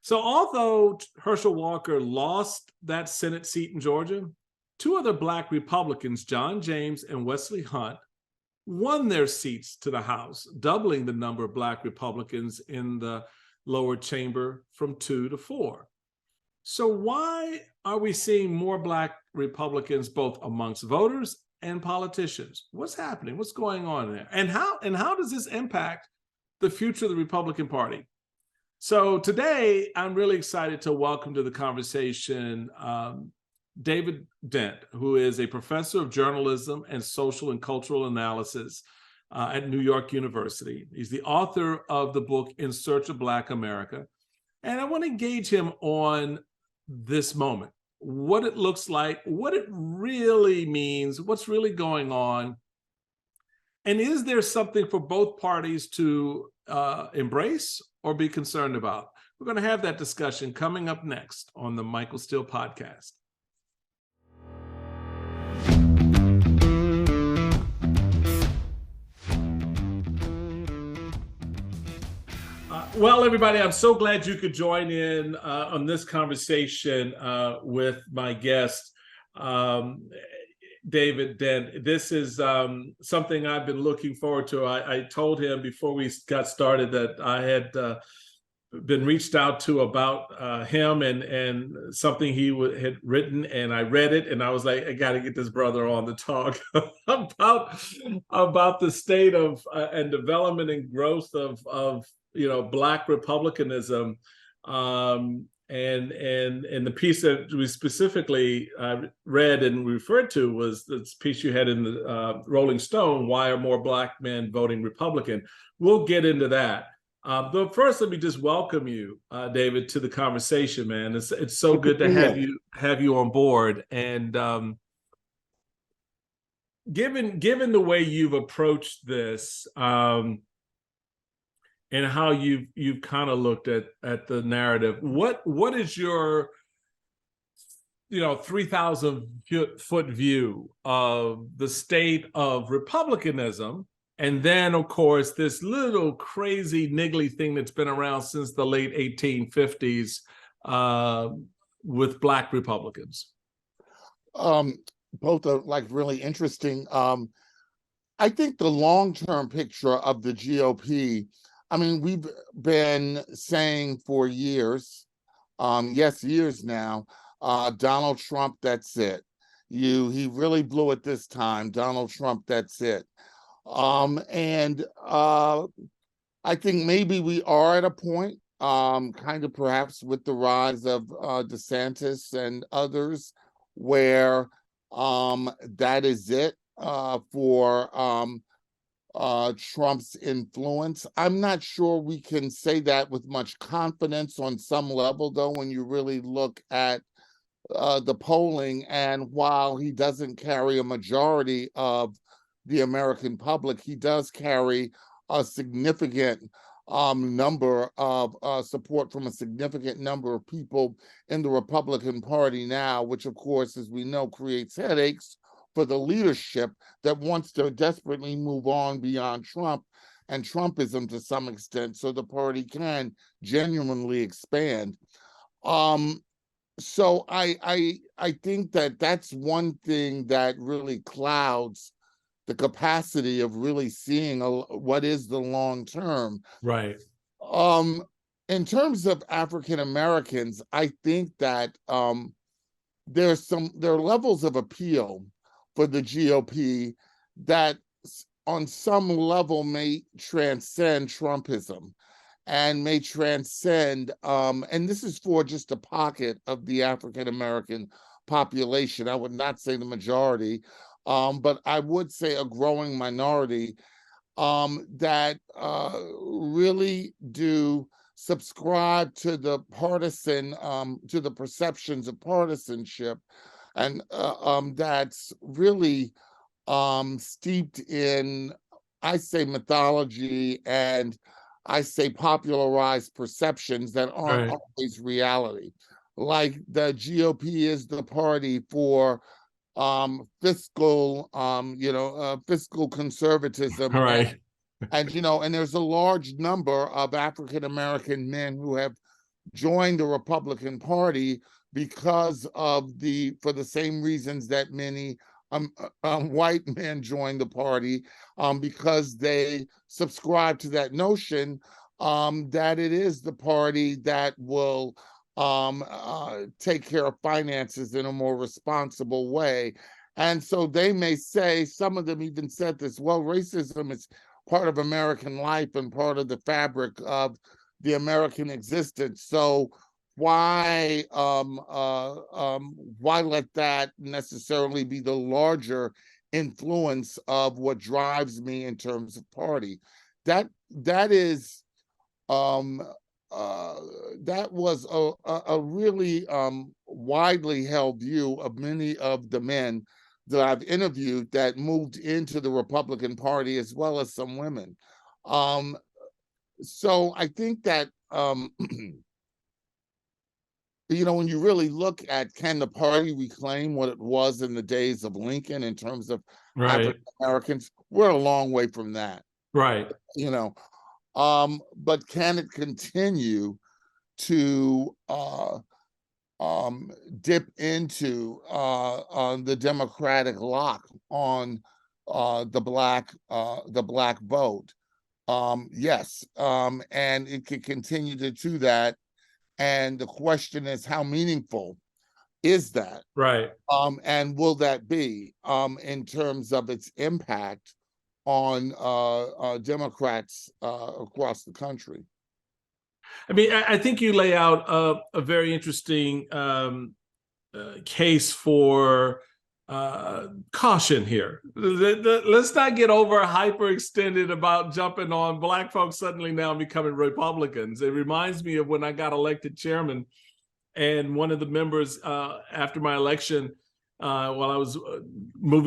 So although Herschel Walker lost that Senate seat in Georgia, two other Black Republicans, John James and Wesley Hunt, won their seats to the House, doubling the number of Black Republicans in the lower chamber from 2 to 4. So why are we seeing more Black Republicans both amongst voters and politicians? What's happening? What's going on there? And how does this impact the future of the Republican Party? So today, I'm really excited to welcome to the conversation David Dent, who is a professor of journalism and social and cultural analysis at New York University. He's the author of the book In Search of Black America. And I want to engage him on this moment, what it looks like, what it really means, what's really going on. And is there something for both parties to embrace or be concerned about? We're going to have that discussion coming up next on the Michael Steele Podcast. Well, everybody, I'm so glad you could join in on this conversation with my guest, David Dent. This is something I've been looking forward to. I told him before we got started that I had been reached out to about him and something he had written, and I read it, and I was like, I got to get this brother on to talk about the state of and development and growth of Black Republicanism, and the piece that we specifically read and referred to was this piece you had in the Rolling Stone, Why Are More Black Men Voting Republican? We'll get into that. But first, let me just welcome you, David, to the conversation, man. It's so good to have you on board. And given the way you've approached this, and how you've kind of looked at the narrative, what is your 3,000 foot view of the state of republicanism, and then of course this little crazy niggly thing that's been around since the late 1850s with Black Republicans? Both are really interesting. I think the long-term picture of the GOP, we've been saying for years, years now, Donald Trump, that's it. He really blew it this time. Donald Trump, that's it. And I think maybe we are at a point, kind of perhaps with the rise of DeSantis and others, where that is it for Trump's influence. I'm not sure we can say that with much confidence on some level, though, when you really look at the polling. And while he doesn't carry a majority of the American public, he does carry a significant number of support from a significant number of people in the Republican Party now, which, of course, as we know, creates headaches for the leadership that wants to desperately move on beyond Trump and Trumpism to some extent, so the party can genuinely expand. So I think that that's one thing that really clouds the capacity of really seeing what is the long term. Right. In terms of African Americans, I think that there are levels of appeal for the GOP that on some level may transcend Trumpism and may transcend, and this is for just a pocket of the African American population. I would not say the majority, but I would say a growing minority that really do subscribe to the partisan, to the perceptions of partisanship, and that's really steeped in, I say, mythology, and I say popularized perceptions that aren't always reality. Like the GOP is the party for fiscal conservatism, right? And there's a large number of African American men who have joined the Republican Party because of for the same reasons that many white men joined the party, because they subscribe to that notion that it is the party that will take care of finances in a more responsible way. And so they may say, some of them even said this, well, racism is part of American life and part of the fabric of the American existence. So why let that necessarily be the larger influence of what drives me in terms of party? That is that was a really widely held view of many of the men that I've interviewed that moved into the Republican Party, as well as some women. So I think that when you really look at, can the party reclaim what it was in the days of Lincoln in terms of Right. African Americans? We're a long way from that. Right. But can it continue to dip into the Democratic lock on the black vote? Yes, and it can continue to do that. And the question is, how meaningful is that? Right. And will that be in terms of its impact on Democrats across the country? I mean, I think you lay out a very interesting case for caution here. Let's not get over hyperextended about jumping on Black folks suddenly now becoming Republicans. It reminds me of when I got elected chairman, and one of the members after my election, while I was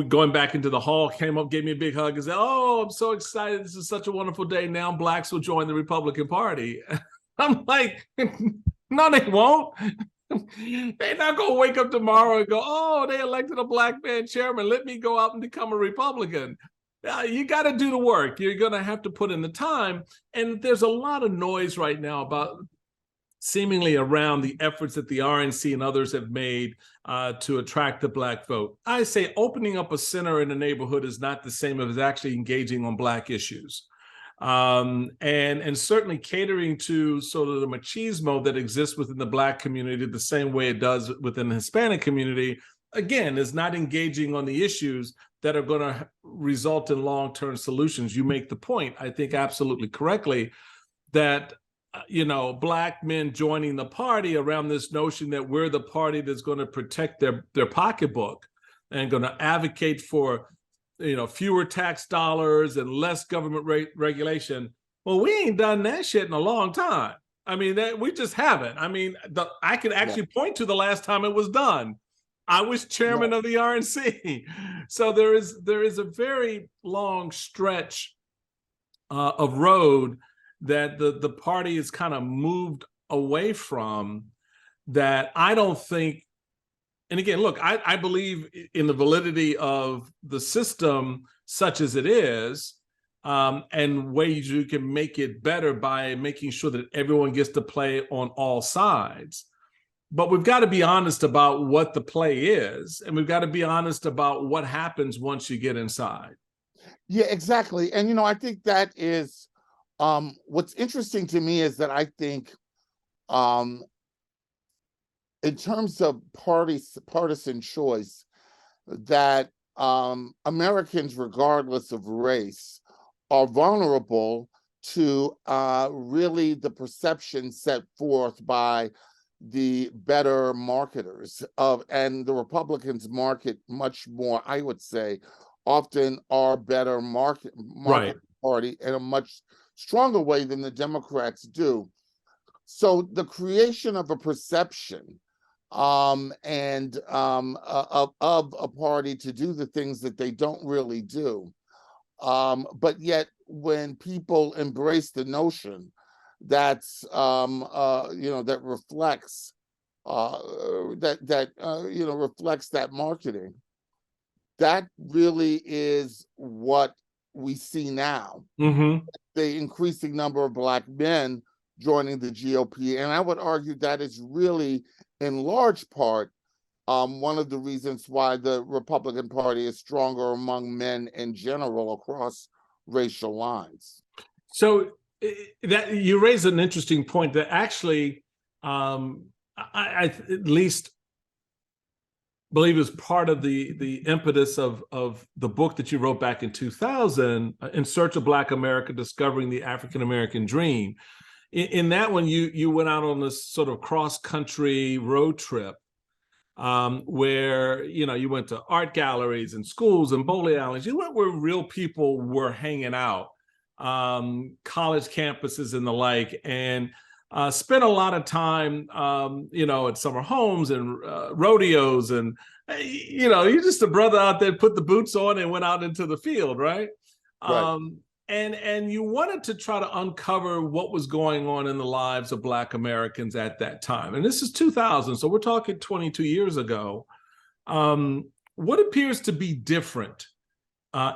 going back into the hall, came up, gave me a big hug, and said, "Oh, I'm so excited! This is such a wonderful day. Now Blacks will join the Republican Party." I'm like, no, they won't. They're not going to wake up tomorrow and go, "Oh, they elected a Black man chairman. Let me go out and become a Republican." You got to do the work. You're going to have to put in the time. And there's a lot of noise right now about seemingly around the efforts that the RNC and others have made to attract the Black vote. I say opening up a center in a neighborhood is not the same as actually engaging on Black issues. And certainly catering to sort of the machismo that exists within the Black community the same way it does within the Hispanic community, again, is not engaging on the issues that are going to result in long-term solutions. You make the point, I think absolutely correctly, that Black men joining the party around this notion that we're the party that's going to protect their pocketbook and going to advocate for fewer tax dollars and less government regulation. Well, we ain't done that shit in a long time. I mean, we just haven't. I mean, I can actually point to the last time it was done. I was chairman of the RNC. So there is a very long stretch of road that the party is kind of moved away from, that I don't think. And again, look, I believe in the validity of the system such as it is, and ways you can make it better by making sure that everyone gets to play on all sides. But we've got to be honest about what the play is, and we've got to be honest about what happens once you get inside. Yeah, exactly. And, I think that is what's interesting to me is that I think in terms of partisan choice, that Americans, regardless of race, are vulnerable to really the perception set forth by the better marketers and the Republicans market much more, I would say, often are better market Right. party in a much stronger way than the Democrats do. So the creation of a perception of a party to do the things that they don't really do. But yet when people embrace the notion that's that reflects reflects that marketing, that really is what we see now. Mm-hmm. The increasing number of Black men joining the GOP. And I would argue that is really, in large part, one of the reasons why the Republican Party is stronger among men in general across racial lines. So that you raise an interesting point that actually, I at least believe is part of the impetus of the book that you wrote back in 2000, In Search of Black America: Discovering the African American Dream. In that one, you went out on this sort of cross country road trip, where you went to art galleries and schools and bowling alleys. You went where real people were hanging out, college campuses and the like, and spent a lot of time, at summer homes and rodeos, and you're just a brother out there, put the boots on and went out into the field, right? Right. And you wanted to try to uncover what was going on in the lives of Black Americans at that time. And this is 2000, so we're talking 22 years ago. What appears to be different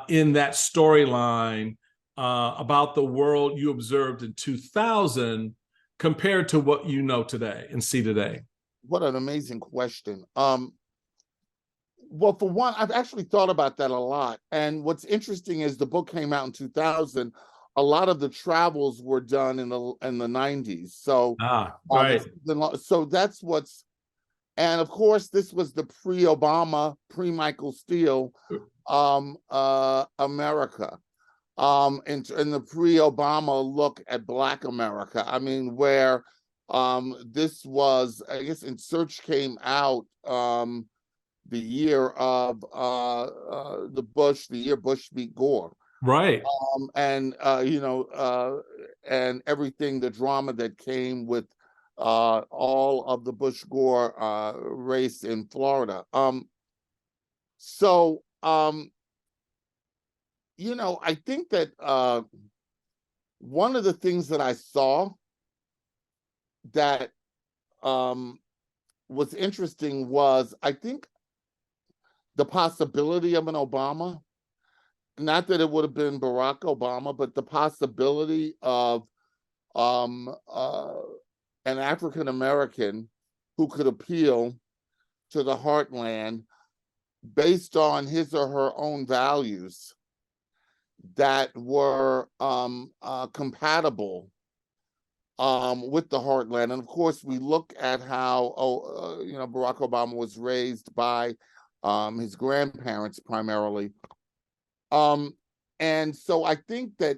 in that storyline about the world you observed in 2000 compared to what you know today and see today? What an amazing question. Well, for one, I've actually thought about that a lot. And what's interesting is the book came out in 2000. A lot of the travels were done in the 90s. So, right. So that's what's, and of course, this was the pre-Obama, pre-Michael Steele America. In the pre-Obama look at Black America. I mean, where this was, I guess, In Search came out the year of the year Bush beat Gore. Right. And and everything, the drama that came with all of the Bush Gore race in Florida. I think that one of the things that I saw that was interesting was, I think, the possibility of an Obama. Not that it would have been Barack Obama, but the possibility of an African American who could appeal to the heartland based on his or her own values that were compatible with the heartland. And of course, we look at how Barack Obama was raised by his grandparents primarily. And so I think that,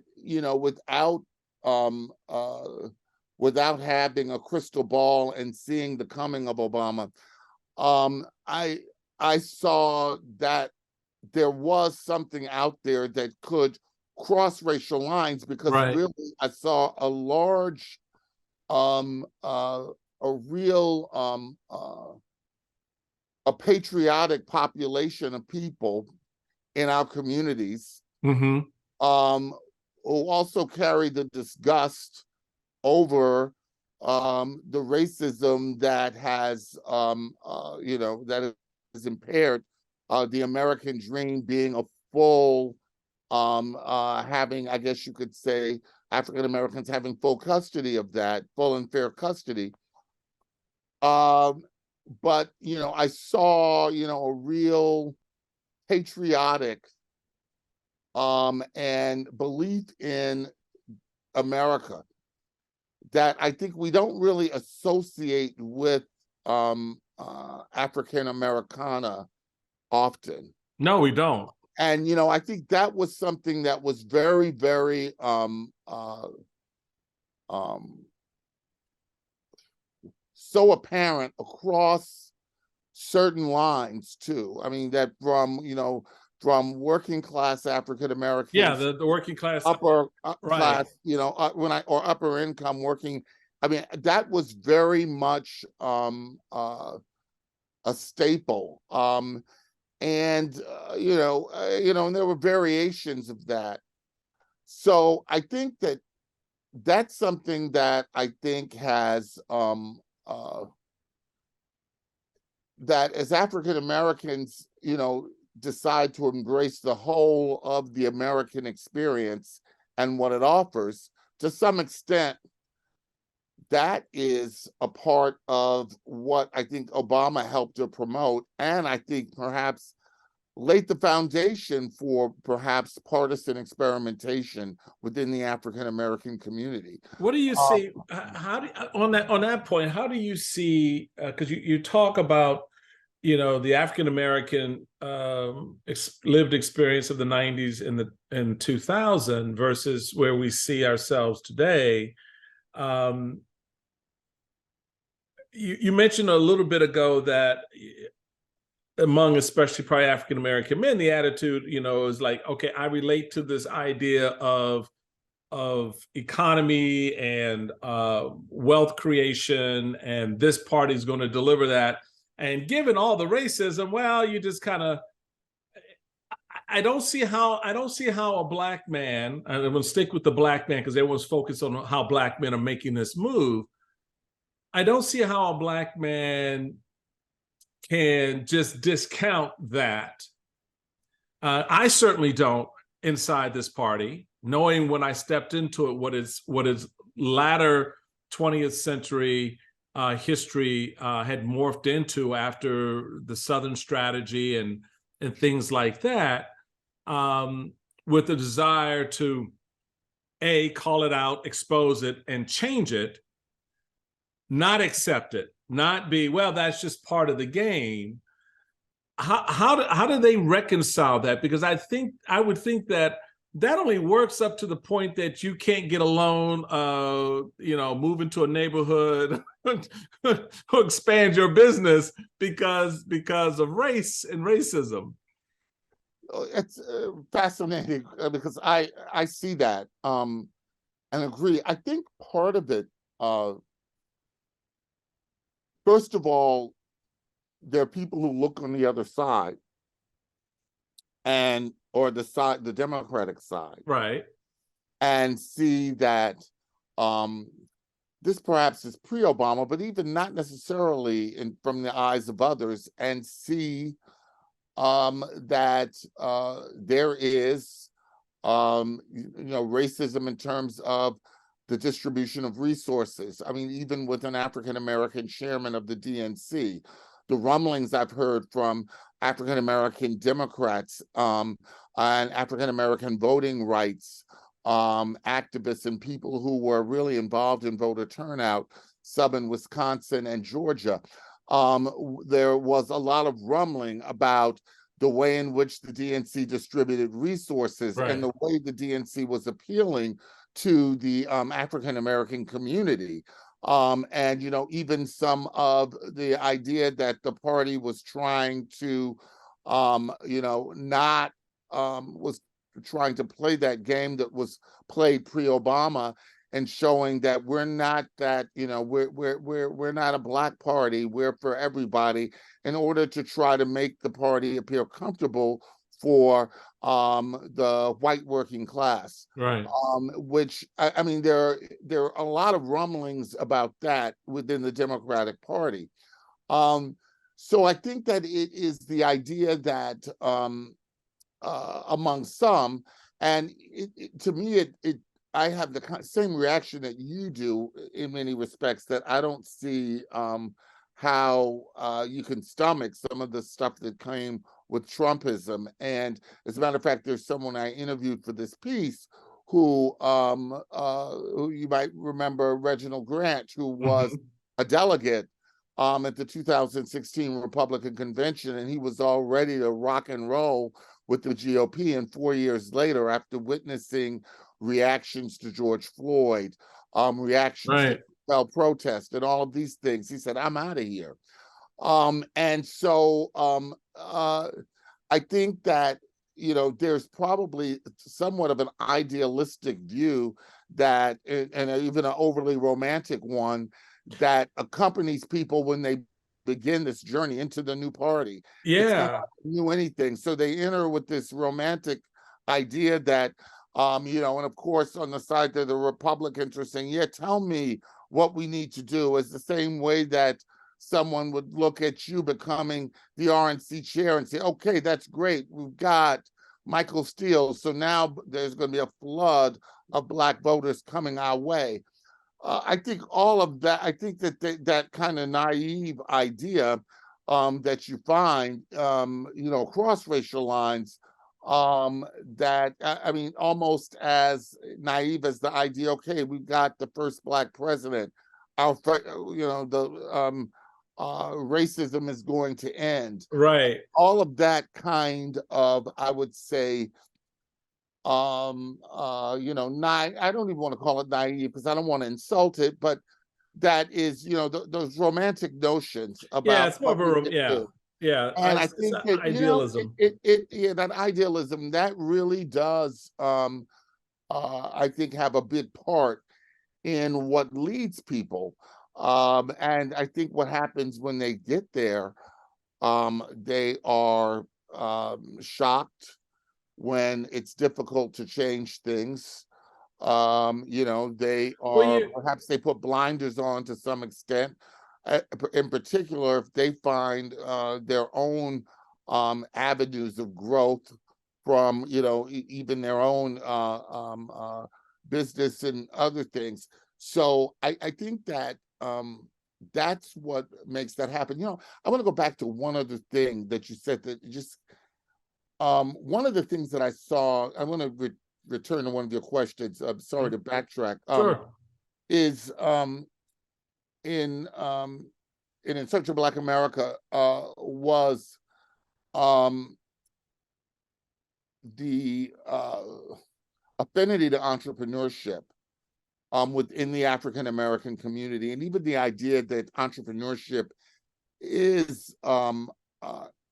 without having a crystal ball and seeing the coming of Obama, I saw that there was something out there that could cross racial lines, because right. really I saw a large, a patriotic population of people in our communities, Mm-hmm. who also carry the disgust over the racism that has, that has impaired the American dream being a full, having, I guess you could say, African Americans having full custody of that, full and fair custody. But, I saw, a real patriotic and belief in America that I think we don't really associate with African Americana often. No, we don't. And I think that was something that was very, very so apparent across certain lines too. I mean, that from working class African Americans, the working class, upper right. class, or upper income working. I mean, that was very much a staple. And there were variations of that. So I think that that's something that I think has that as African Americans, decide to embrace the whole of the American experience and what it offers, to some extent, that is a part of what I think Obama helped to promote, and I think perhaps laid the foundation for perhaps partisan experimentation within the African American community. What do you Um, see? How do on that point? How do you see? Because you talk about the African American lived experience of the '90s and the in 2000 versus where we see ourselves today. Um, you mentioned a little bit ago that among especially probably African American men, the attitude is like, okay, I relate to this idea of economy and wealth creation, and this party is going to deliver that. And given all the racism, well, you just kind of, I don't see how a black man, and I'm going to stick with the black man because everyone's focused on how black men are making this move. I don't see how a black man can just discount that. I certainly don't inside this party, knowing when I stepped into it what is latter 20th century history had morphed into after the Southern strategy and things like that, with the desire to call it out, expose it, and change it, not accept it, not be, well, that's just part of the game. How do they reconcile that? Because I would think that only works up to the point that you can't get a loan, move into a neighborhood, or expand your business because of race and racism. It's fascinating because I see that and agree. I think part of it, first of all, there are people who look on the other side or the Democratic side, right, and see that this perhaps is pre-Obama, but even not necessarily from the eyes of others, and see that there is racism in terms of the distribution of resources. I mean, even with an African American chairman of the DNC, the rumblings I've heard from African American Democrats and African American voting rights activists and people who were really involved in voter turnout, some in Wisconsin and Georgia, there was a lot of rumbling about the way in which the DNC distributed resources, right, and the way the DNC was appealing to the African American community. And even some of the idea that the party was trying to not was trying to play that game that was played pre-Obama, and showing that we're not that, we're not a black party, we're for everybody, in order to try to make the party appear comfortable for the white working class. Right. Which I mean, there are a lot of rumblings about that within the Democratic Party. So I think that it is the idea that among some, and to me, I have the same reaction that you do in many respects, that I don't see how you can stomach some of the stuff that came with Trumpism. And as a matter of fact, there's someone I interviewed for this piece who you might remember, Reginald Grant, who was a delegate at the 2016 Republican convention, and he was all ready to rock and roll with the GOP. And 4 years later, after witnessing reactions to George Floyd, reactions to protest, and all of these things, he said, I'm out of here. And so I think that, there's probably somewhat of an idealistic view that, and even an overly romantic one, that accompanies people when they begin this journey into the new party. Yeah. It's not new anything. So they enter with this romantic idea that, and of course, on the side that the Republicans are saying, yeah, tell me what we need to do, is the same way that someone would look at you becoming the RNC chair and say, okay, that's great. We've got Michael Steele. So now there's going to be a flood of Black voters coming our way. I think all of that, I think that that kind of naive idea that you find, across racial lines, that, I mean, almost as naive as the idea, okay, we've got the first Black president, the racism is going to end. Right. All of that kind of, I would say, I don't even want to call it naive because I don't want to insult it, but that is, those romantic notions Yeah, about it's more of what we a can yeah, do. yeah. And I It's think that, idealism. yeah, that idealism that really does, I think, have a big part in what leads people. And I think what happens when they get there, they are shocked when it's difficult to change things. They Well, are, you perhaps they put blinders on to some extent. In particular, if they find their own avenues of growth from, even their own business and other things. So I think that that's what makes that happen. I want to go back to one other thing that you said, that just one of the things that I saw, I want to return to one of your questions. I'm sorry to backtrack. sure. Is in In Search of Black America, was the affinity to entrepreneurship within the African American community, and even the idea that entrepreneurship is a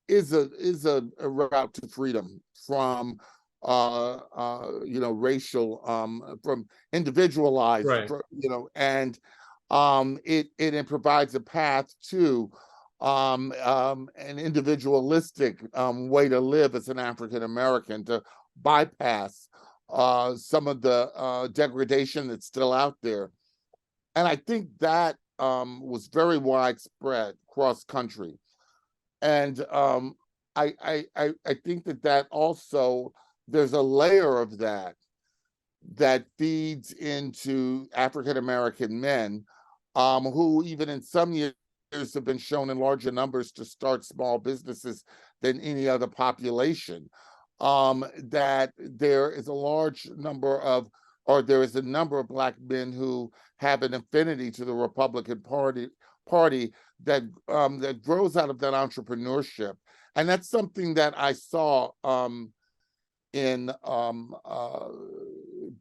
route to freedom from racial, from individualized, Right. and it provides a path to an individualistic way to live as an African American, to bypass some of the degradation that's still out there. And I think that was very widespread cross country. And I think that also, there's a layer of that feeds into African American men, who even in some years have been shown in larger numbers to start small businesses than any other population. That there is a large number of, or there is a number of Black men who have an affinity to the Republican Party that grows out of that entrepreneurship. And that's something that I saw in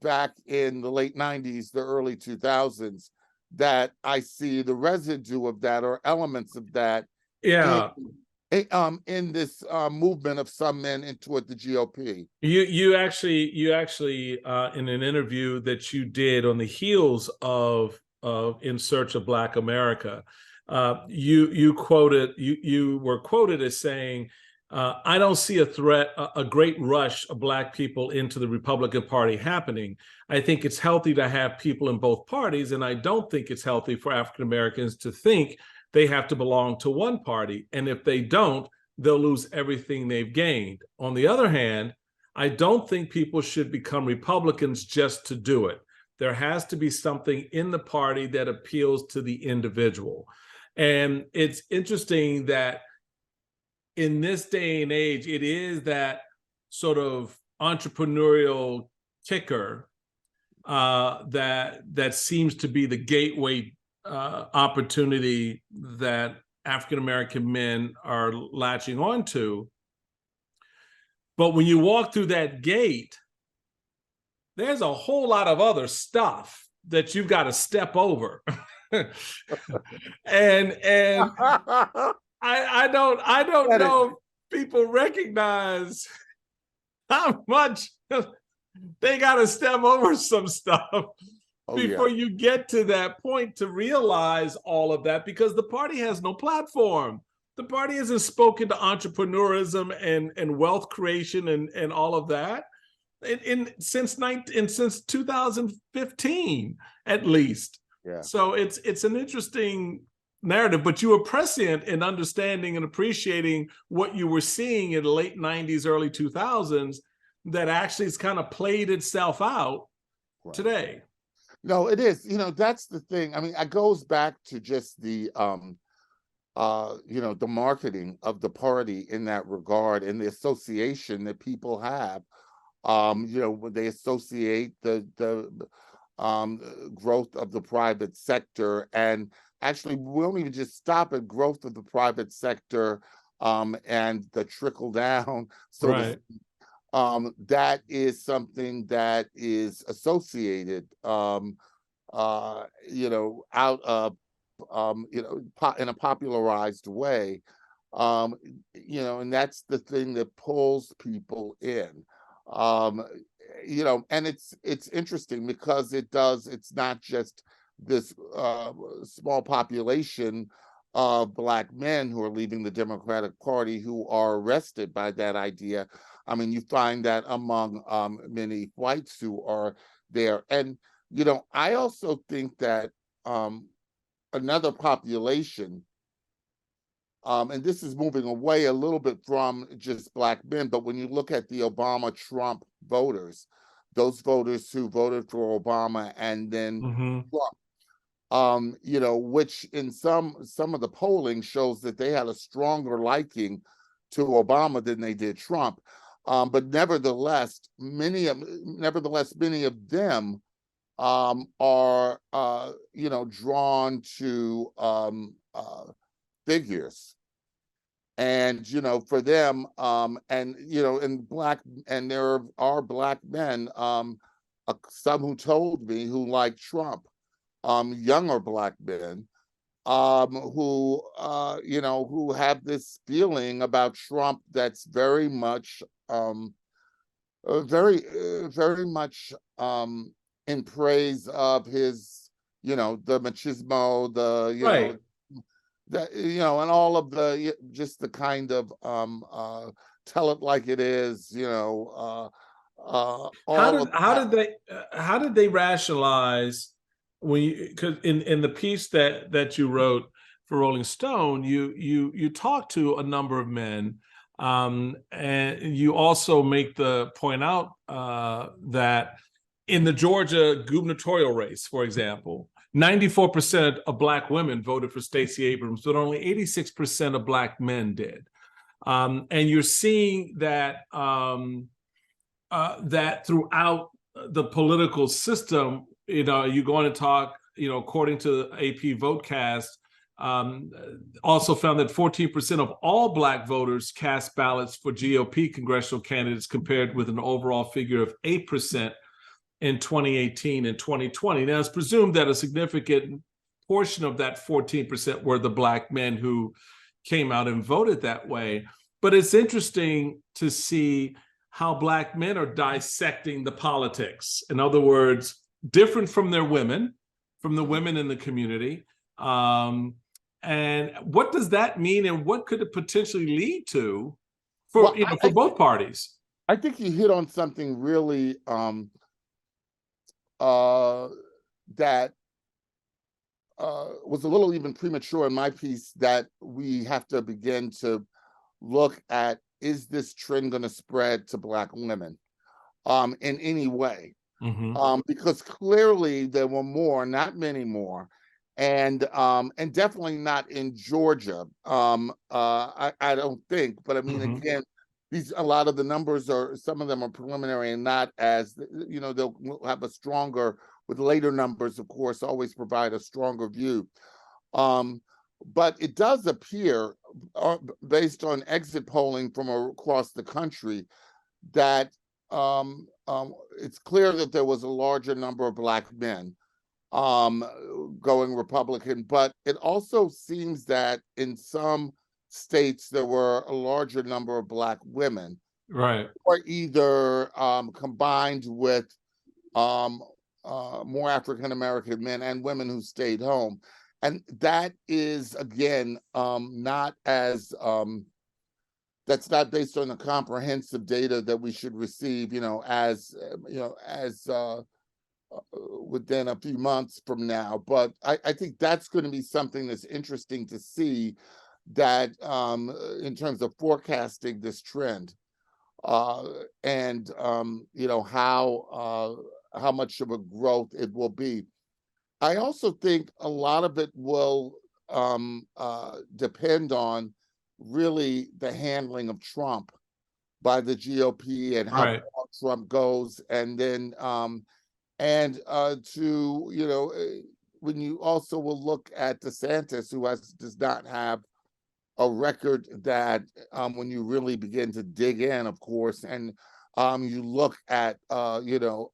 back in the late 90s, the early 2000s, that I see the residue of that, or elements of that, in Yeah. in this movement of some men toward the GOP. You actually in an interview that you did on the heels of In Search of Black America, you were quoted as saying, I don't see a great rush of Black people into the Republican Party happening. I think it's healthy to have people in both parties, and I don't think it's healthy for African Americans to think they have to belong to one party. And if they don't, they'll lose everything they've gained. On the other hand, I don't think people should become Republicans just to do it. There has to be something in the party that appeals to the individual. And it's interesting that in this day and age, it is that sort of entrepreneurial kicker that seems to be the gateway opportunity that African American men are latching onto. But when you walk through that gate, there's a whole lot of other stuff that you've got to step over. and I don't know if people recognize how much they got to step over some stuff before you get to that point to realize all of that, because the party has no platform. The party hasn't spoken to entrepreneurism and wealth creation and all of that since 2015 at least. Yeah. So it's an interesting narrative, but you were prescient in understanding and appreciating what you were seeing in the late 90s, early 2000s, that actually has kind of played itself out today. No, it is. That's the thing. I mean, it goes back to just the the marketing of the party in that regard and the association that people have. When they associate the growth of the private sector, and actually we don't even just stop at growth of the private sector and the trickle down, so to Right. speak. That is something that is associated out of in a popularized way. And that's the thing that pulls people in. Um, and it's interesting because it's not just this small population of Black men who are leaving the Democratic Party who are arrested by that idea. I mean, you find that among many whites who are there. And, I also think that another population, and this is moving away a little bit from just Black men, but when you look at the Obama-Trump voters, those voters who voted for Obama and then Mm-hmm. Trump, which in some of the polling shows that they had a stronger liking to Obama than they did Trump. But nevertheless, many of them are drawn to figures, and for them, and there are Black men, some who told me who like Trump, younger Black men, who have this feeling about Trump that's very much very much in praise of his, the machismo, Right. and all of the just the kind of tell it like it is, all of that. How did they rationalize when you, because in the piece that you wrote for Rolling Stone, you talked to a number of men, and you also make the point out that in the Georgia gubernatorial race, for example, 94% of Black women voted for Stacey Abrams, but only 86% of Black men did. And you're seeing that that throughout the political system, you're going to talk, according to AP Votecast, also found that 14% of all Black voters cast ballots for GOP congressional candidates, compared with an overall figure of 8% in 2018 and 2020. Now, it's presumed that a significant portion of that 14% were the Black men who came out and voted that way. But it's interesting to see how Black men are dissecting the politics. In other words, different from the women in the community. And what does that mean, and what could it potentially lead to for for both parties? I think you hit on something really that was a little even premature in my piece, that we have to begin to look at, is this trend going to spread to Black women in any way? Mm-hmm. Because clearly there were more, not many more, and definitely not in Georgia. I don't think, but I mean, Mm-hmm. again, a lot of the numbers are, some of them are preliminary and not as, they'll have a stronger, with later numbers, of course, always provide a stronger view. But it does appear, based on exit polling from across the country, that it's clear that there was a larger number of Black men going Republican, but it also seems that in some states there were a larger number of Black women, Right. or either combined with more African American men and women who stayed home. And that is, again, not as that's not based on the comprehensive data that we should receive, as within a few months from now. But I think that's going to be something that's interesting to see, that in terms of forecasting this trend, and how how much of a growth it will be. I also think a lot of it will depend on really the handling of Trump by the GOP and how Right. far Trump goes, and then to when you also will look at DeSantis, who does not have a record that when you really begin to dig in, of course, and you look at the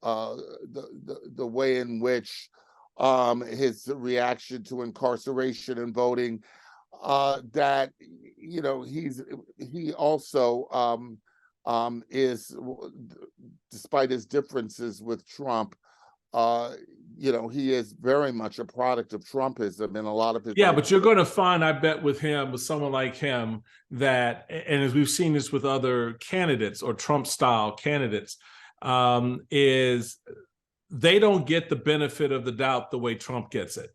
way in which his reaction to incarceration and voting, that he also is, despite his differences with Trump, he is very much a product of Trumpism in a lot of his. Yeah, but you're going to find, I bet, with someone like him, that, and as we've seen this with other candidates or Trump-style candidates, is they don't get the benefit of the doubt the way Trump gets it.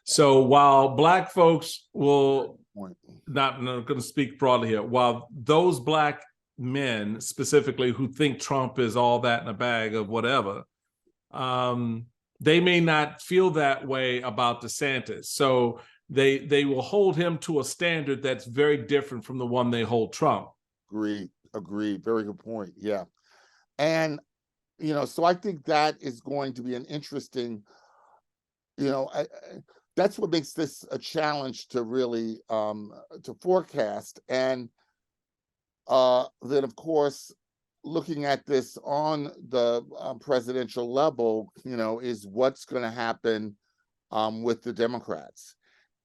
So while Black folks will, not going to speak broadly here, while those Black men specifically who think Trump is all that in a bag of whatever, they may not feel that way about DeSantis. So they will hold him to a standard that's very different from the one they hold Trump. Agree. Very good point. Yeah. And, so I think that is going to be an interesting, that's what makes this a challenge to really to forecast. And then, of course, looking at this on the presidential level, is what's going to happen with the Democrats.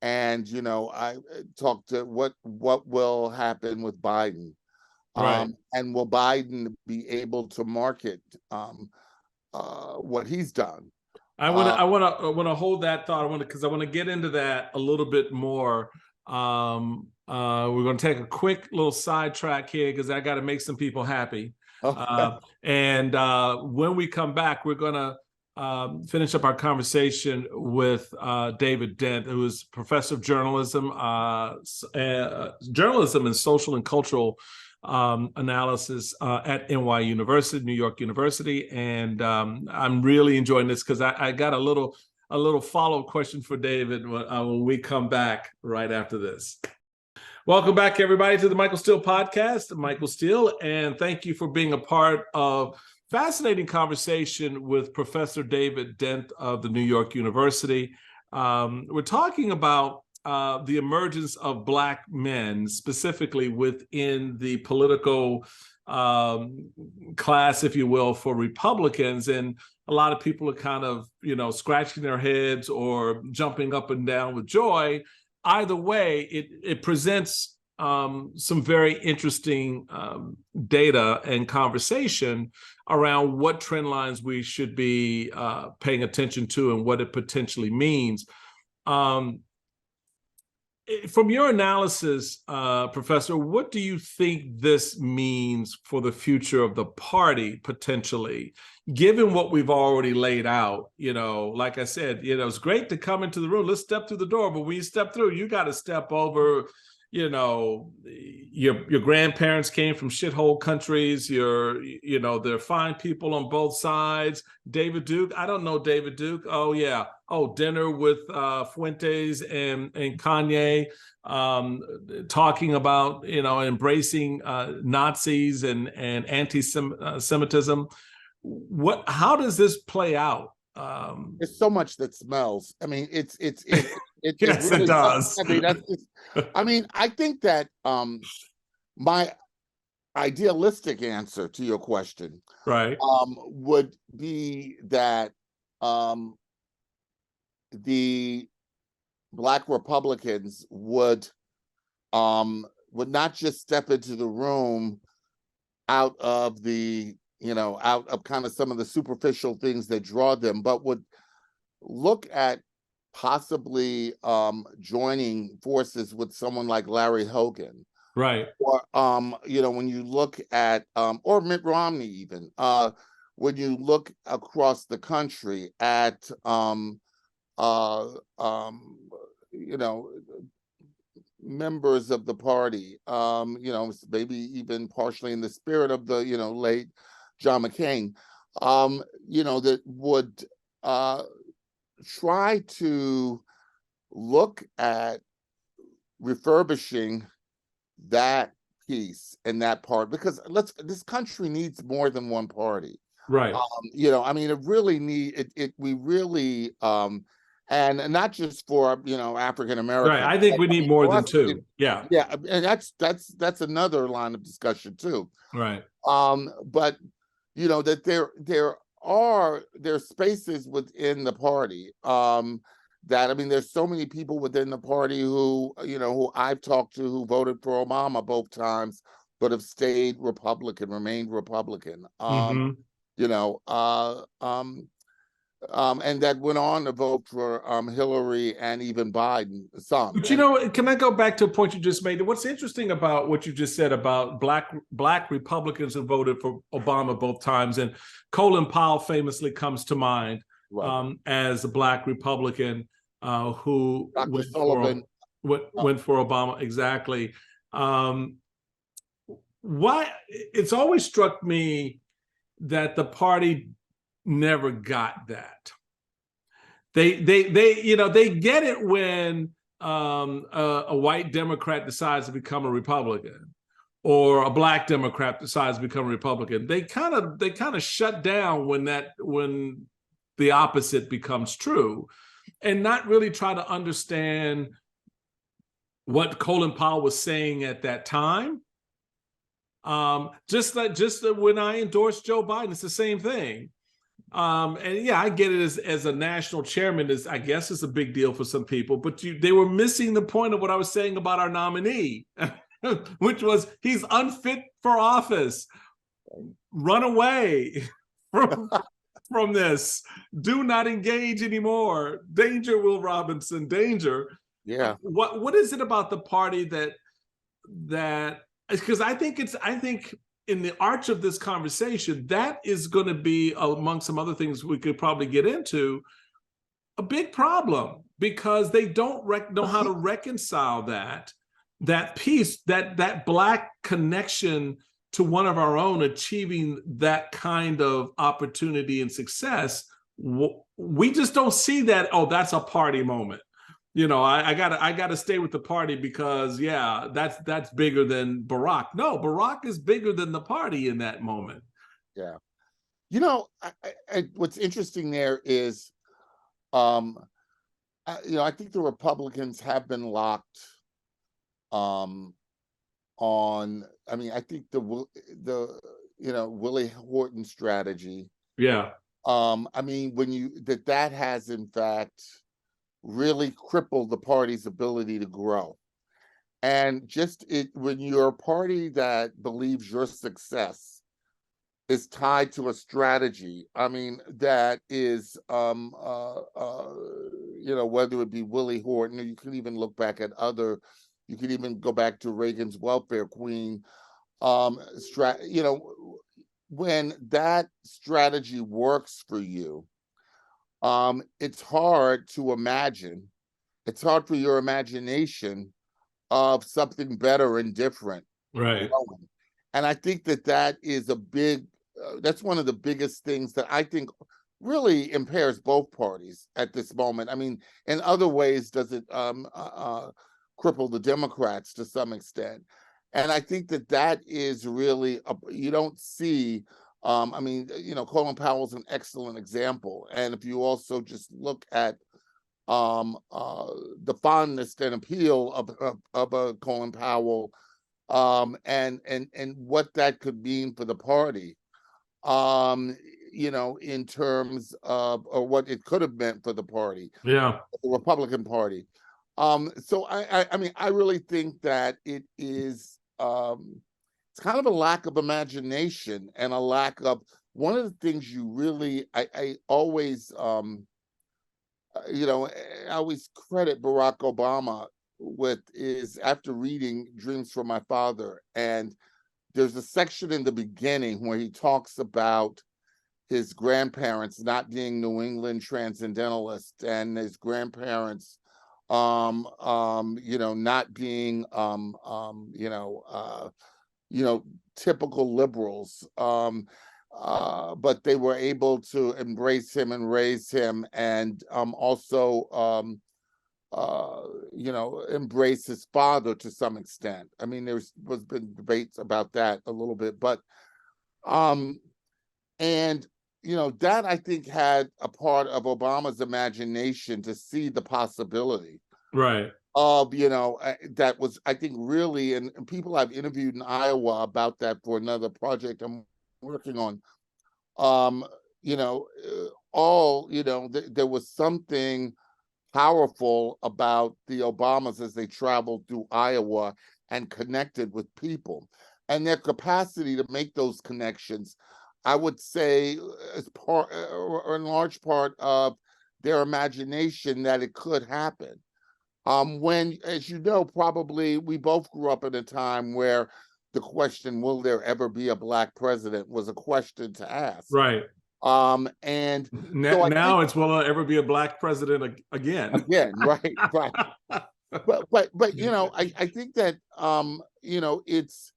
And, I talked to what will happen with Biden. Right. And will Biden be able to market what he's done? I want to hold that thought. Because I want to get into that a little bit more. We're going to take a quick little sidetrack here because I got to make some people happy. Okay. And when we come back, we're going to finish up our conversation with David Dent, who is professor of journalism, journalism and social and cultural analysis at NY University, New York University. And I'm really enjoying this because I got a little follow-up question for David when we come back right after this. Welcome back, everybody, to the Michael Steele podcast. Michael Steele, and thank you for being a part of fascinating conversation with Professor David Dent of the New York University. We're talking about the emergence of Black men, specifically within the political class, if you will, for Republicans. And a lot of people are kind of, scratching their heads or jumping up and down with joy. Either way, it presents some very interesting data and conversation around what trend lines we should be paying attention to and what it potentially means. From your analysis, Professor, what do you think this means for the future of the party, potentially, given what we've already laid out? Like I said, it's great to come into the room. Let's step through the door. But when you step through, you got to step over, your grandparents came from shithole countries. They're fine people on both sides. David Duke, I don't know David Duke. Oh, yeah. Oh, dinner with Fuentes and Kanye, talking about, embracing Nazis and anti-Semitism. How does this play out? There's so much that smells. I mean, it yes, really it does. I think that my idealistic answer to your question, right, would be that the Black Republicans would not just step into the room out of kind of some of the superficial things that draw them, but would look at possibly joining forces with someone like Larry Hogan. Right. Or when you look at or Mitt Romney, even when you look across the country at members of the party, maybe even partially in the spirit of the late John McCain, that would try to look at refurbishing that piece and that part, because this country needs more than one party. Right. I mean, it really we really, and not just for, African Right. Americans. I think we I need mean, more for than us, two. Yeah. yeah, and that's another line of discussion too. Right. But that there's spaces within the party. That, I mean, there's so many people within the party who I've talked to, who voted for Obama both times, but have stayed Republican, remained Republican. Hmm. You know, uh, um, and that went on to vote for Hillary and even Biden. Some, But and can I go back to a point you just made? What's interesting about what you just said about black Republicans who voted for Obama both times, and Colin Powell famously comes to mind right, as a black Republican who Dr. Sullivan. went for Obama, exactly. Um, why it's always struck me that the party never got that. They get it when a white Democrat decides to become a Republican, or a black Democrat decides to become a Republican. They kind of shut down when the opposite becomes true, and not really try to understand what Colin Powell was saying at that time. Just when I endorsed Joe Biden, it's the same thing. And yeah, I get it as a national chairman I guess it's a big deal for some people, but they were missing the point of what I was saying about our nominee, which was he's unfit for office. Run away from this. Do not engage anymore. Danger, Will Robinson, danger. Yeah. What is it about the party that because I think in the arch of this conversation, that is going to be, among some other things we could probably get into, a big problem, because they don't know how to reconcile that piece, that black connection to one of our own achieving that kind of opportunity and success. We just don't see that. Oh, that's a party moment. I gotta stay with the party because that's bigger than Barack. No, Barack is bigger than the party in that moment. Yeah. What's interesting there is, I think the Republicans have been locked on. I mean, I think the Willie Horton strategy. Yeah. I mean, when that has in fact really crippled the party's ability to grow. And when you're a party that believes your success is tied to a strategy, I mean, that is, whether it be Willie Horton, or you can even look back at you could even go back to Reagan's welfare queen, when that strategy works for you, it's hard to imagine. It's hard for your imagination of something better and different Right. growing. And I think that is that's one of the biggest things that I think really impairs both parties at this moment. I mean, in other ways, does it cripple the Democrats to some extent? And I think that is really, you don't see, I mean, Colin Powell's an excellent example. And if you also just look at the fondness and appeal of Colin Powell, and what that could mean for the party, in terms of, or what it could have meant for the party, Yeah. the Republican Party. So I mean, I really think that it is, it's kind of a lack of imagination, and a lack of one of the things I always, I always credit Barack Obama with, is after reading Dreams from My Father, and there's a section in the beginning where he talks about his grandparents not being New England transcendentalists, and his grandparents, not being, typical liberals. but they were able to embrace him and raise him, and also embrace his father to some extent. I mean, there's was been debates about that a little bit, but and that I think had a part of Obama's imagination to see the possibility Right. of that was, I think, really, and people I've interviewed in Iowa about that for another project I'm working on. There was something powerful about the Obamas as they traveled through Iowa and connected with people, and their capacity to make those connections, I would say, is part or in large part of their imagination that it could happen. When, as you know, probably we both grew up in a time where the question, will there ever be a Black president, was a question to ask. Right. And so I Now think, it's, will there ever be a Black president again? right, right. But I think that it's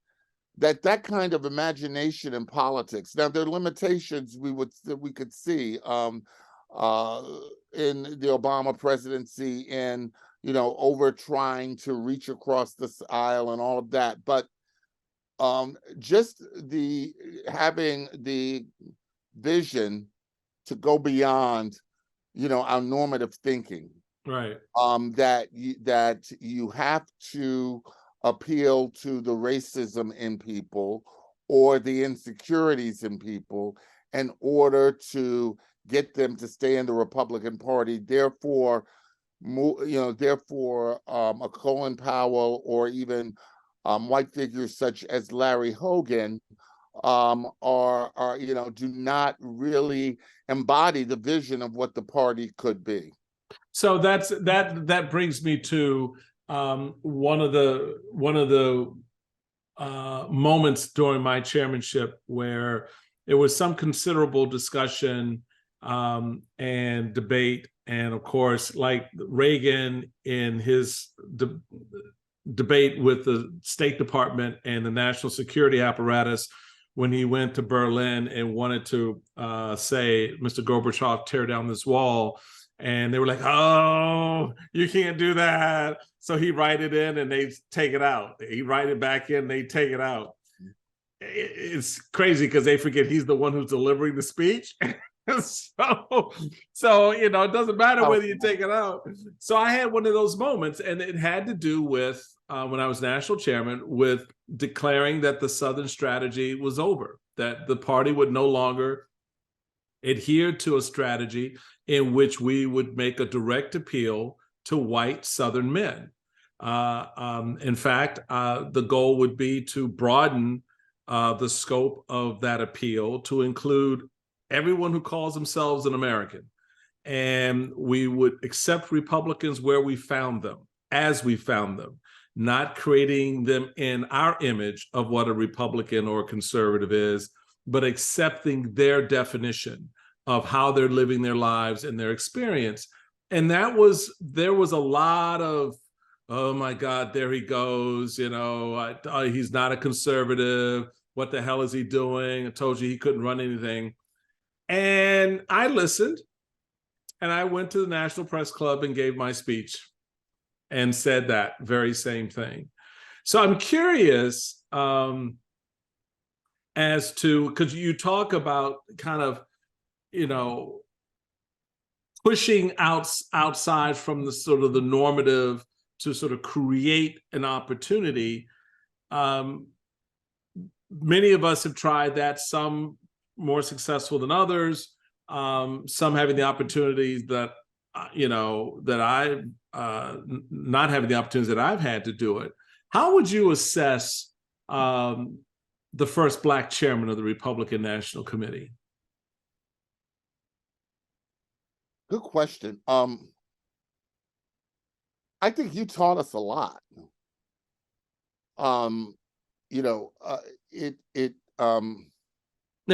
that kind of imagination in politics. Now, there are limitations that we could see in the Obama presidency, in over trying to reach across this aisle and all of that. But just having the vision to go beyond our normative thinking, Right. that you have to appeal to the racism in people or the insecurities in people in order to get them to stay in the Republican Party. Therefore, a Colin Powell or even white figures such as Larry Hogan do not really embody the vision of what the party could be. So that brings me to one of the moments during my chairmanship where there was some considerable discussion and debate, and of course, like Reagan in his debate with the State Department and the national security apparatus, when he went to Berlin and wanted to say, Mr. Gorbachev, tear down this wall. And they were like, oh, you can't do that. So he write it in and they take it out. He write it back in, they take it out. It's crazy because they forget he's the one who's delivering the speech. So it doesn't matter whether you take it out. So I had one of those moments, and it had to do with when I was national chairman, with declaring that the Southern strategy was over, that the party would no longer adhere to a strategy in which we would make a direct appeal to white Southern men. In fact, the goal would be to broaden the scope of that appeal to include everyone who calls themselves an American. And we would accept Republicans where we found them, as we found them, not creating them in our image of what a Republican or a conservative is, but accepting their definition of how they're living their lives and their experience. And there was a lot of, oh my God, there he goes, he's not a conservative. What the hell is he doing? I told you he couldn't run anything. And I listened, and I went to the National Press Club and gave my speech and said that very same thing. So I'm curious as to, because you talk about kind of, pushing outside from the sort of the normative to sort of create an opportunity. Many of us have tried that, some more successful than others, some having the opportunities that, that I, not having the opportunities that I've had to do it. How would you assess the first Black chairman of the Republican National Committee? Good question. I think you taught us a lot. Now,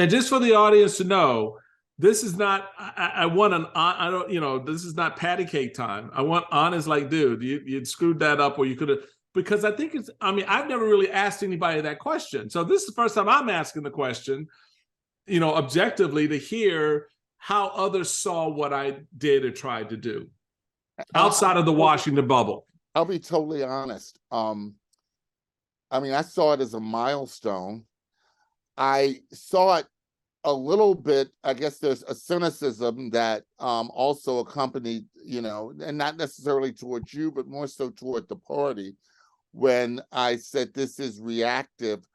just for the audience to know, this is not, I want this is not patty cake time. I want honest, like, dude, you'd screwed that up, or you could have, because I think I've never really asked anybody that question. So this is the first time I'm asking the question. objectively to hear how others saw what I did or tried to do outside of the Washington bubble. I'll be totally honest. I mean, I saw it as a milestone. I saw it a little bit, I guess there's a cynicism that also accompanied, and not necessarily towards you, but more so toward the party, when I said this is reactive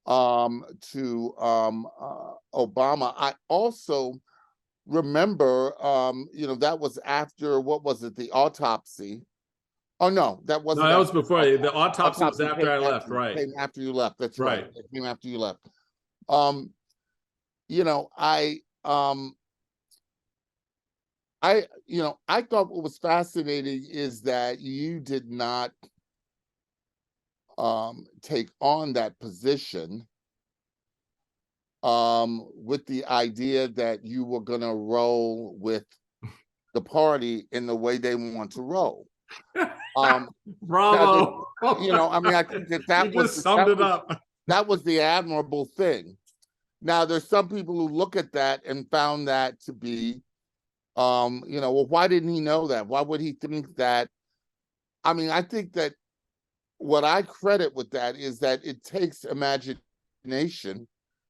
to Obama. I also remember, that was after, what was it, the autopsy? Oh, no, that wasn't. No, that was before. The autopsy was after I left, right? Came after you left. That's right. It came after you left. I thought what was fascinating is that you did not take on that position with the idea that you were going to roll with the party in the way they want to roll. Bravo. I think that you just summed it up. That was the admirable thing. Now, there's some people who look at that and found that to be, well, why didn't he know that? Why would he think that? I mean, I think that what I credit with that is that it takes imagination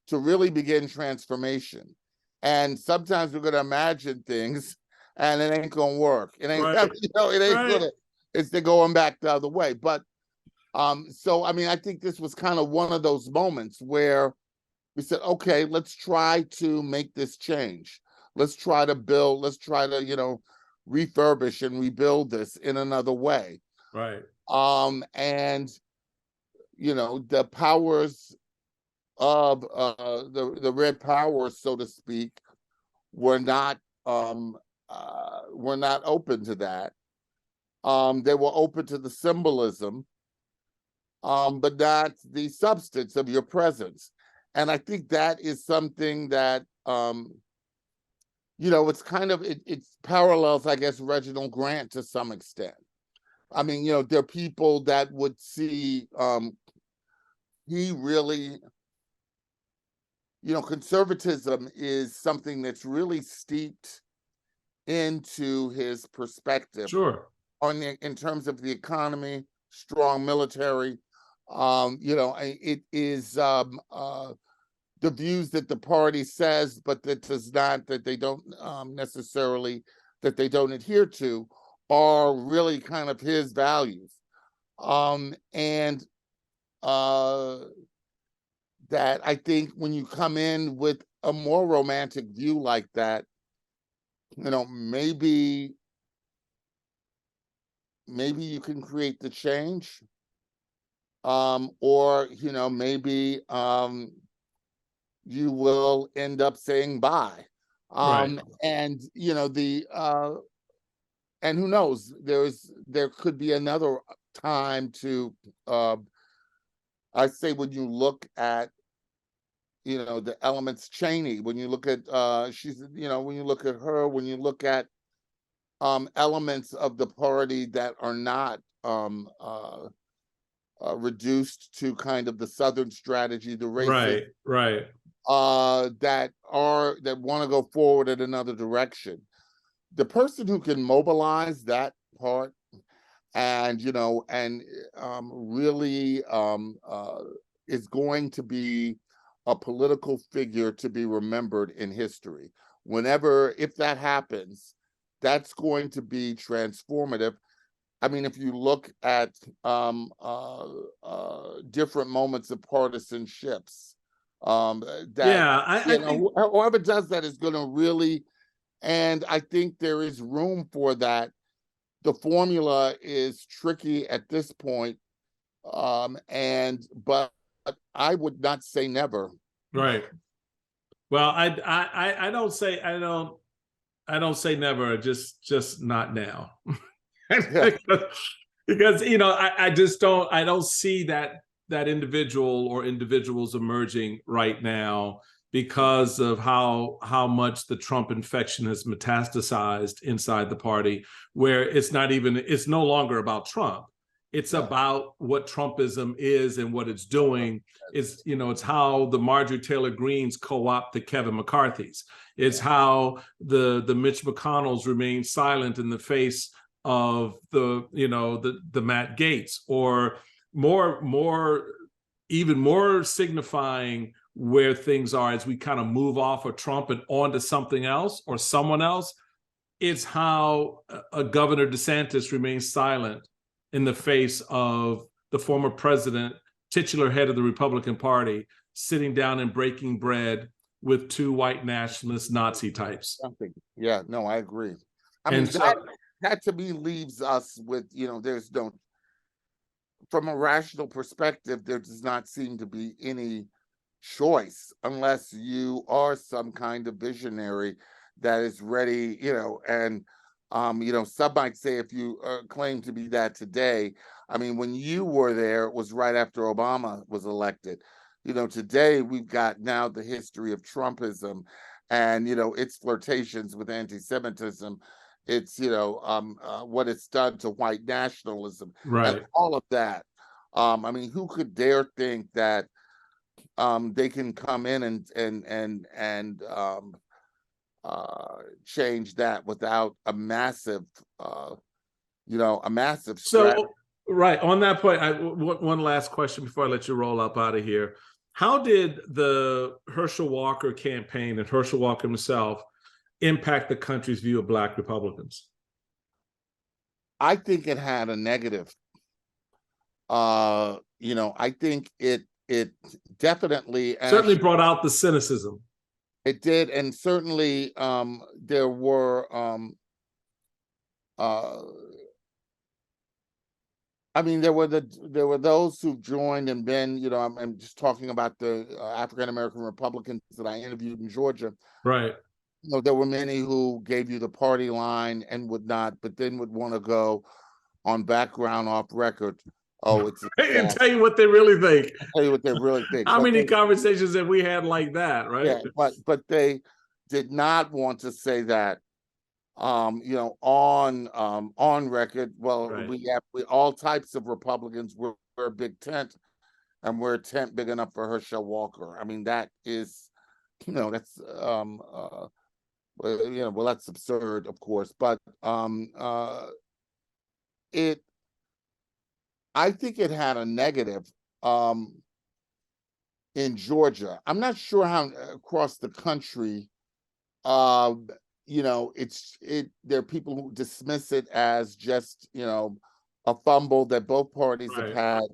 to really begin transformation. And sometimes we're going to imagine things and it ain't going to work. It ain't, right. It ain't going to, it's the going back the other way. But so, I mean, I think this was kind of one of those moments where we said, okay, let's try to make this change. Let's try to build, let's try to, refurbish and rebuild this in another way. Right. And, the powers of the red powers, so to speak, were not open to that. They were open to the symbolism, but not the substance of your presence. And I think that is something that, it's kind of, it parallels, I guess, Reginald Grant to some extent. I mean, there are people that would see he really, conservatism is something that's really steeped into his perspective. Sure. In terms of the economy, strong military, it is the views that the party says, but that does not, that they don't necessarily, that they don't adhere to, are really kind of his values. That I think when you come in with a more romantic view like that, maybe you can create the change, or maybe you will end up saying bye. Right. And and who knows, there could be another time to I say, when you look at the elements, Cheney, when you look at she's when you look at her, when you look at elements of the party that are not reduced to kind of the Southern strategy, the racist, right, that want to go forward in another direction. The person who can mobilize that part and really is going to be a political figure to be remembered in history. If that happens, that's going to be transformative. I mean, if you look at different moments of partisanships, whoever does that is going to really, and I think there is room for that. The formula is tricky at this point, but I would not say never. Right. Well, I don't say never. Just not now. because I just don't see that individual or individuals emerging right now, because of how much the Trump infection has metastasized inside the party, where it's no longer about Trump. It's Yeah. about what Trumpism is and what it's doing. It's, it's how the Marjorie Taylor Greens co-opt the Kevin McCarthy's. It's how the Mitch McConnells remain silent in the face of the Matt Gaetz, or even more signifying where things are as we kind of move off of Trump and onto something else or someone else. It's how a Governor DeSantis remains silent in the face of the former president, titular head of the Republican Party, sitting down and breaking bread with two white nationalist Nazi types. Yeah, no, I agree. I And mean, that to me leaves us with, there's no, from a rational perspective, there does not seem to be any choice unless you are some kind of visionary that is ready, and some might say if you claim to be that today. I mean, when you were there, it was right after Obama was elected. Today we've got now the history of Trumpism and, its flirtations with anti-Semitism. It's, what it's done to white nationalism and all of that. I mean, who could dare think that they can come in and change that without a massive strategy. So, right, on that point, one last question before I let you roll up out of here. How did the Herschel Walker campaign and Herschel Walker himself impact the country's view of Black Republicans? I think it had a negative. I think it definitely certainly brought out the cynicism. It did, and certainly there were I mean, there were those who joined and been, I'm just talking about the African American Republicans that I interviewed in Georgia. Right. There were many who gave you the party line and would not, but then would want to go on background off record. Oh, it's and tell you what they really think. Tell you what they really think. How many conversations have we had like that, right? Yeah, but they did not want to say that on record. Well, right. we all types of Republicans. We're a big tent, and we're a tent big enough for Herschel Walker. I mean, that is, that's well, that's absurd, of course, but I think it had a negative in Georgia. I'm not sure how across the country, there are people who dismiss it as just, a fumble that both parties have had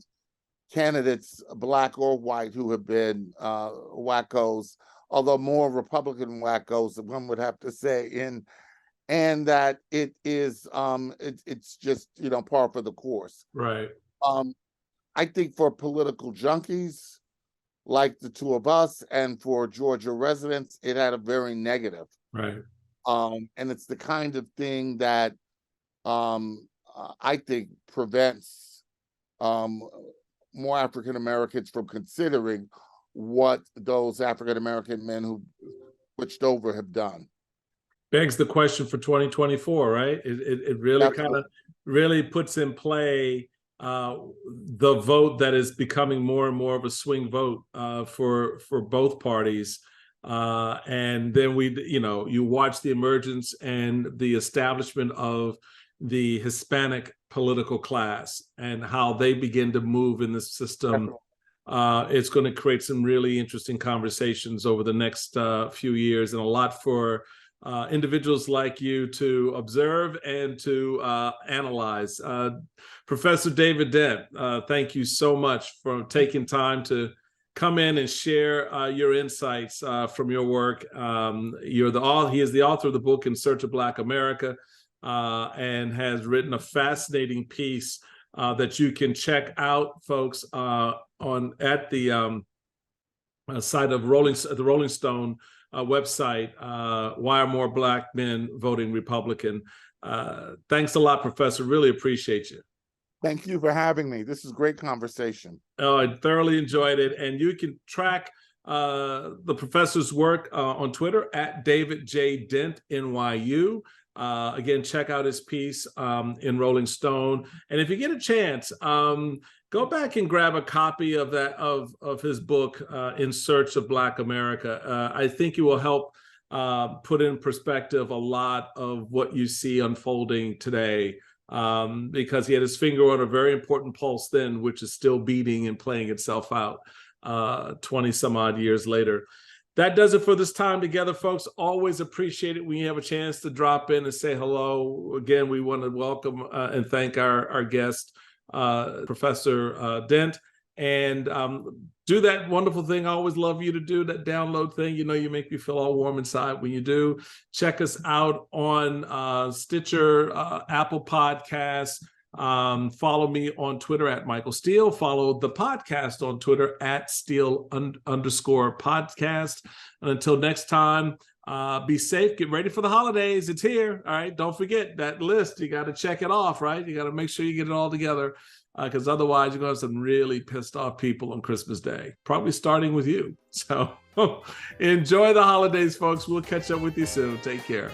candidates, Black or white, who have been wackos, although more Republican wackos, one would have to say, and that it is it's just, par for the course. Right. I think for political junkies like the two of us and for Georgia residents, it had a very negative. Right. And it's the kind of thing that I think prevents more African Americans from considering what those African American men who switched over have done. Begs the question for 2024, right? It really kind of really puts in play the vote that is becoming more and more of a swing vote for both parties. And then you watch the emergence and the establishment of the Hispanic political class and how they begin to move in the system. It's going to create some really interesting conversations over the next few years, and a lot for individuals like you to observe and to analyze. Professor David Dent, thank you so much for taking time to come in and share your insights from your work. He is the author of the book In Search of Black America, and has written a fascinating piece that you can check out, folks, at the site of the Rolling Stone website. Why are more Black men voting Republican? Thanks a lot, Professor. Really appreciate you. Thank you for having me. This is a great conversation. Oh, I thoroughly enjoyed it. And you can track the professor's work on Twitter at David J. Dent, NYU. Again, check out his piece in Rolling Stone. And if you get a chance, go back and grab a copy of that of his book, In Search of Black America. I think it will help put in perspective a lot of what you see unfolding today, because he had his finger on a very important pulse then, which is still beating and playing itself out 20 some odd years later. That does it for this time together, folks. Always appreciate it when you have a chance to drop in and say hello. Again, we want to welcome and thank our guest, Professor Dent, and do that wonderful thing I always love you to do, that download thing. You know, you make me feel all warm inside when you do. Check us out on Stitcher, Apple Podcasts. Follow me on Twitter at Michael Steele. Follow the podcast on Twitter at Steele_podcast. And until next time, be safe. Get ready for the holidays. It's here. All right. Don't forget that list. You got to check it off, right? You got to make sure you get it all together, because otherwise you're going to have some really pissed off people on Christmas Day, probably starting with you. So enjoy the holidays, folks. We'll catch up with you soon. Take care.